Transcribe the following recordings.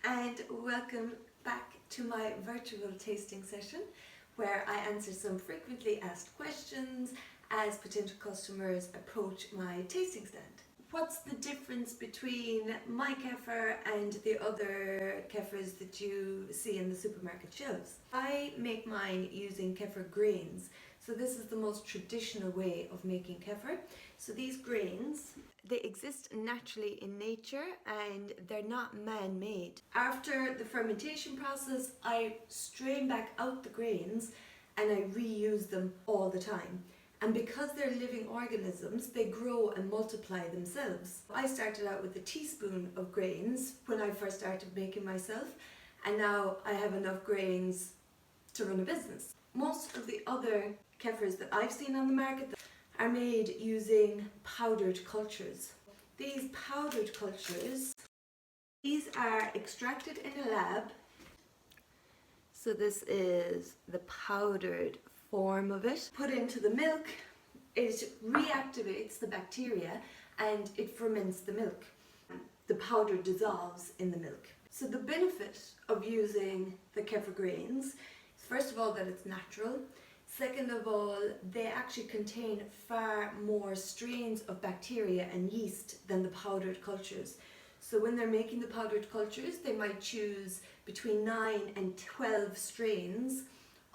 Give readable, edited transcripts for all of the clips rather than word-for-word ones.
and welcome back to my virtual tasting session where I answer some frequently asked questions as potential customers approach my tasting stand. What's the difference between my kefir and the other kefirs that you see in the supermarket shelves? I make mine using kefir grains. So this is the most traditional way of making kefir. So these grains, they exist naturally in nature and they're not man-made. After the fermentation process, I strain back out the grains and I reuse them all the time. And because they're living organisms, they grow and multiply themselves. I started out with a teaspoon of grains when I first started making myself, and now I have enough grains to run a business. Most of the other kefirs that I've seen on the market are made using powdered cultures. These powdered cultures, these are extracted in a lab. So this is the powdered form of it. Put into the milk, it reactivates the bacteria and it ferments the milk. The powder dissolves in the milk. So the benefit of using the kefir grains, first of all, that it's natural. Second of all, they actually contain far more strains of bacteria and yeast than the powdered cultures. So when they're making the powdered cultures, they might choose between 9 and 12 strains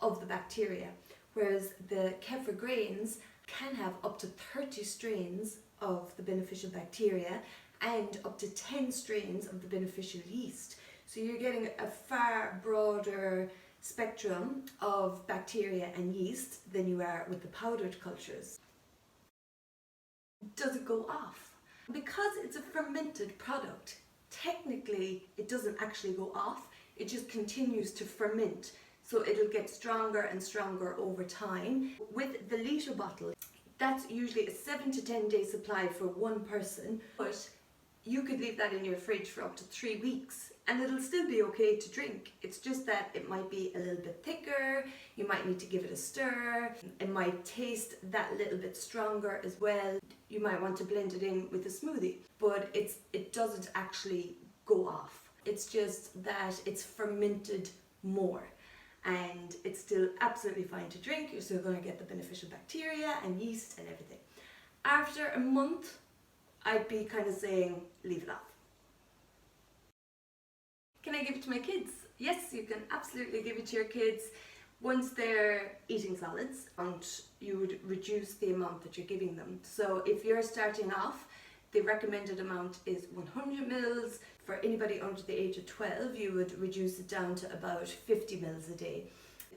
of the bacteria, whereas the kefir grains can have up to 30 strains of the beneficial bacteria and up to 10 strains of the beneficial yeast. So you're getting a far broader spectrum of bacteria and yeast than you are with the powdered cultures. Does it go off? Because it's a fermented product, technically it doesn't actually go off, it just continues to ferment. So it'll get stronger and stronger over time. With the litre bottle, that's usually a 7 to 10 day supply for one person, but you could leave that in your fridge for up to 3 weeks and it'll still be okay to drink. It's just that it might be a little bit thicker, you might need to give it a stir, it might taste that little bit stronger as well. You might want to blend it in with a smoothie, but it doesn't actually go off. It's just that it's fermented more and it's still absolutely fine to drink. You're still going to get the beneficial bacteria and yeast and everything. After a month, I'd be kind of saying leave it off. Can I give it to my kids? Yes, you can absolutely give it to your kids once they're eating solids, and you would reduce the amount that you're giving them. So if you're starting off, the recommended amount is 100 mils. For anybody under the age of 12, you would reduce it down to about 50 mils a day.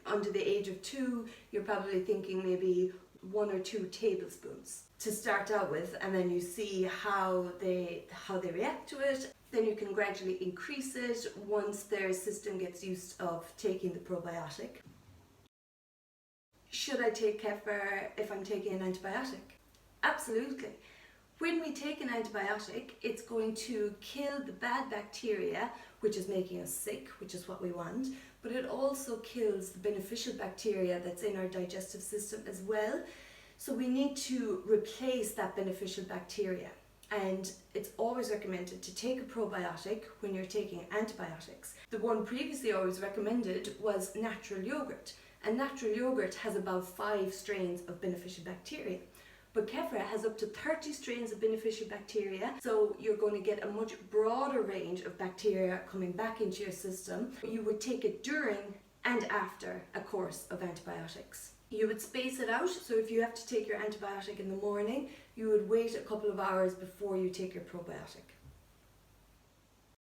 Under the age of 2, you're probably thinking maybe 1 or 2 tablespoons to start out with, and then you see how they react to it. Then you can gradually increase it once their system gets used of taking the probiotic. Should I take kefir if I'm taking an antibiotic? Absolutely. When we take an antibiotic, it's going to kill the bad bacteria, which is making us sick, which is what we want, but it also kills the beneficial bacteria that's in our digestive system as well. So we need to replace that beneficial bacteria. And it's always recommended to take a probiotic when you're taking antibiotics. The one previously always recommended was natural yogurt. And natural yogurt has about 5 strains of beneficial bacteria. But kefir has up to 30 strains of beneficial bacteria, so you're going to get a much broader range of bacteria coming back into your system. You would take it during and after a course of antibiotics. You would space it out, so if you have to take your antibiotic in the morning, you would wait a couple of hours before you take your probiotic.